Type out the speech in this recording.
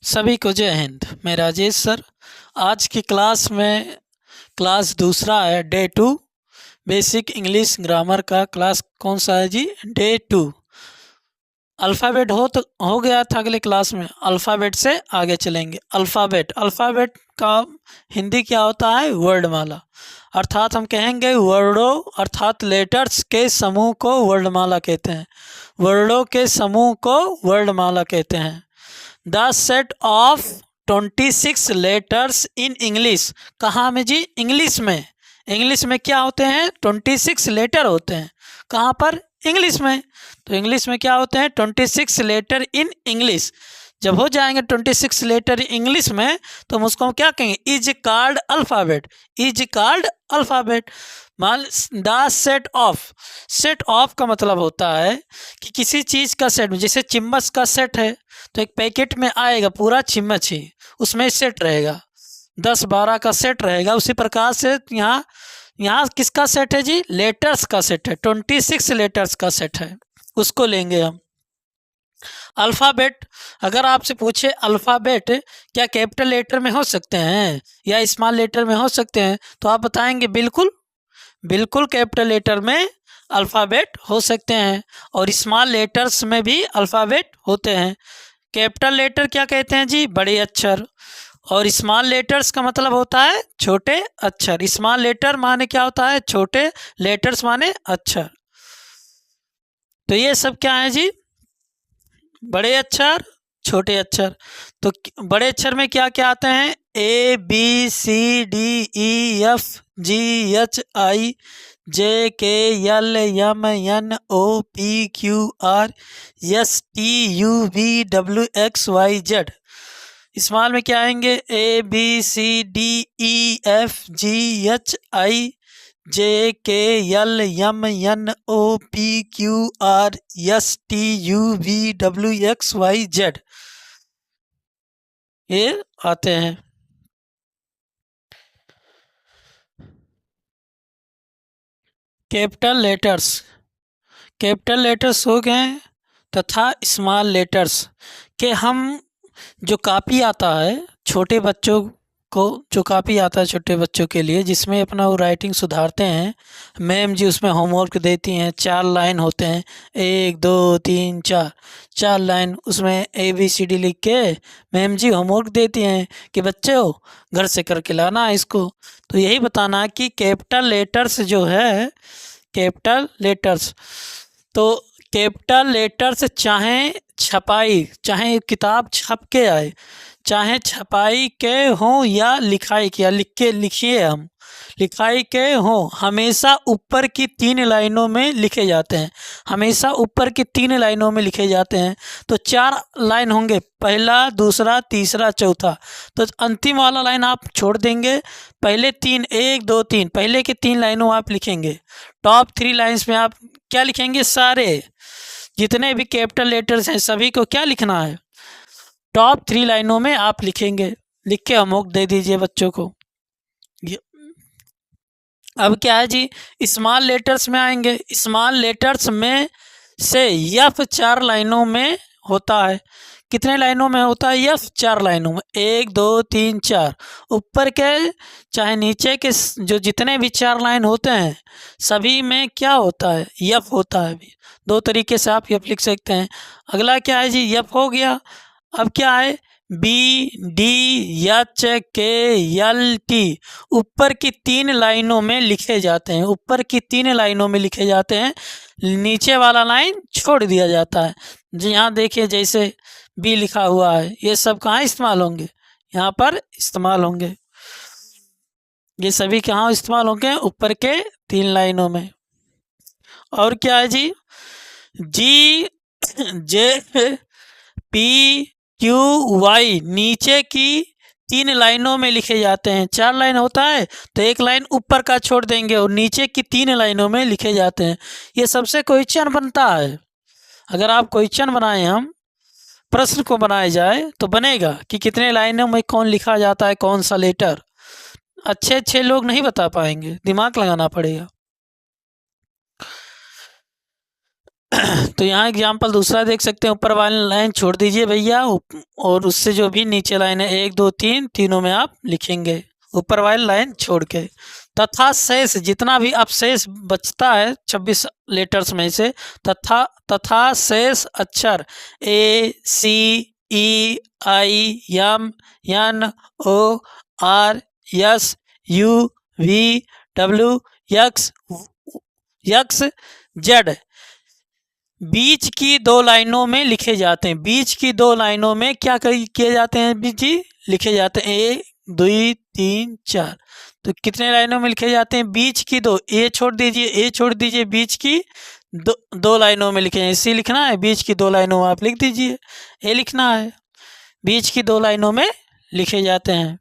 सभी को जय हिंद। मैं राजेश सर। आज की क्लास में क्लास दूसरा है, डे 2 बेसिक इंग्लिश ग्रामर का। क्लास कौन सा है जी? डे 2। अल्फ़ाबेट हो गया था अगले क्लास में। अल्फ़ाबेट से आगे चलेंगे। अल्फ़ाबेट का हिंदी क्या होता है? वर्णमाला। अर्थात हम कहेंगे वर्डों अर्थात लेटर्स के समूह को वर्णमाला कहते हैं। वर्डों के समूह को वर्णमाला कहते हैं। The set of 26 letters in English. कहाँ में जी? इंग्लिश में। इंग्लिश में क्या होते हैं? 26 लेटर होते हैं। कहाँ पर? इंग्लिश में। तो इंग्लिश में क्या होते हैं? 26 लेटर इन इंग्लिश। जब हो जाएंगे 26 लेटर इंग्लिश में तो हम उसको क्या कहेंगे? Is called alphabet. Is called alphabet. मान द सेट ऑफ का मतलब होता है कि किसी चीज़ का सेट, जैसे चिम्मच का सेट है तो एक पैकेट में आएगा पूरा चिम्मच ही, उसमें सेट रहेगा, 10-12 का सेट रहेगा। उसी प्रकार से यहाँ किसका सेट है जी? लेटर्स का सेट है। 26 लेटर्स का सेट है, उसको लेंगे हम। अल्फ़ाबेट, अगर आपसे पूछे अल्फ़ाबेट क्या कैपिटल लेटर में हो सकते हैं या स्मॉल लेटर में हो सकते हैं, तो आप बताएंगे बिल्कुल कैपिटल लेटर में अल्फ़ाबेट हो सकते हैं और स्मॉल लेटर्स में भी अल्फ़ाबेट होते हैं। कैपिटल लेटर क्या कहते हैं जी? बड़े अक्षर। और स्मॉल लेटर्स का मतलब होता है छोटे अक्षर। स्मॉल लेटर माने क्या होता है? छोटे, लेटर्स माने अक्षर। तो ये सब क्या है जी? बड़े अक्षर, छोटे अक्षर। तो बड़े अक्षर में क्या क्या आते हैं? A B C D E F G H I J K L M N O P Q R S T U V W X Y Z। Small में क्या आएंगे? A B C D E F G H I J K L M N O P Q R S T U V W X Y Z, ये आते हैं। Capital letters हो गए तथा small letters के हम जो कापी आता है छोटे बच्चों को, जो कापी आता है छोटे बच्चों के लिए, जिसमें अपना वो राइटिंग सुधारते हैं, मैम जी उसमें होमवर्क देती हैं। 4 लाइन होते हैं, 1 2 3 4 लाइन, उसमें ABCD लिख के मैम जी होमवर्क देती हैं कि बच्चों घर से करके लाना है इसको। तो यही बताना है कि कैपिटल लेटर्स जो है, कैपिटल लेटर्स, तो कैपिटल लेटर्स चाहे किताब छप के आए, चाहे छपाई के हों या लिखाई के, लिखिए हम लिखाई के हों, हमेशा ऊपर की 3 लाइनों में लिखे जाते हैं। हमेशा ऊपर की 3 लाइनों में लिखे जाते हैं। तो 4 लाइन होंगे, पहला, दूसरा, तीसरा, चौथा। तो अंतिम वाला लाइन आप छोड़ देंगे। पहले 3, 1 2 3, पहले के 3 लाइनों आप लिखेंगे। टॉप 3 लाइन्स में आप क्या लिखेंगे? सारे जितने भी कैपिटल लेटर्स हैं सभी को क्या लिखना है? टॉप 3 लाइनों में आप लिखेंगे। लिख के होमवर्क दे दीजिए बच्चों को। अब क्या है जी? स्मॉल लेटर्स में आएंगे। स्मॉल लेटर्स में से यफ 4 लाइनों में होता है। कितने लाइनों में होता है? यफ 4 लाइनों में, 1 2 3 4। ऊपर के चाहे नीचे के जो जितने भी 4 लाइन होते हैं सभी में क्या होता है? यफ होता है। भी 2 तरीके से आप यफ लिख सकते हैं। अगला क्या है जी? यफ हो गया। अब क्या है? BDHKLT ऊपर की 3 लाइनों में लिखे जाते हैं। ऊपर की 3 लाइनों में लिखे जाते हैं, नीचे वाला लाइन छोड़ दिया जाता है। जी यहाँ देखिए, जैसे बी लिखा हुआ है, ये सब कहाँ इस्तेमाल होंगे? यहाँ पर इस्तेमाल होंगे। ये सभी कहाँ इस्तेमाल होंगे? ऊपर के 3 लाइनों में। और क्या है जी? GJPQY नीचे की 3 लाइनों में लिखे जाते हैं। 4 लाइन होता है तो 1 लाइन ऊपर का छोड़ देंगे और नीचे की 3 लाइनों में लिखे जाते हैं। ये सबसे क्वेश्चन बनता है। अगर आप क्वेश्चन बनाएं, हम प्रश्न को बनाया जाए तो बनेगा कि कितने लाइनों में कौन लिखा जाता है, कौन सा लेटर। अच्छे लोग नहीं बता पाएंगे, दिमाग लगाना पड़ेगा। तो यहाँ एग्जाम्पल दूसरा देख सकते हैं, ऊपर वाली लाइन छोड़ दीजिए भैया, और उससे जो भी नीचे लाइन है 1 2 3 तीनों में आप लिखेंगे ऊपर वाली लाइन छोड़ के। तथा शेष, जितना भी अब शेष बचता है 26 लेटर्स में से, तथा शेष अक्षर A C E I M N O R S U V W X Z बीच की 2 लाइनों में लिखे जाते हैं। बीच की 2 लाइनों में क्या किए जाते हैं जी? लिखे जाते हैं 1 2 3 4। तो कितने लाइनों में लिखे जाते हैं? बीच की 2। ए छोड़ दीजिए, बीच की 2 लाइनों में लिखे हैं। इसी लिखना है, बीच की 2 लाइनों में आप लिख दीजिए, ए लिखना है, बीच की 2 लाइनों में लिखे जाते हैं।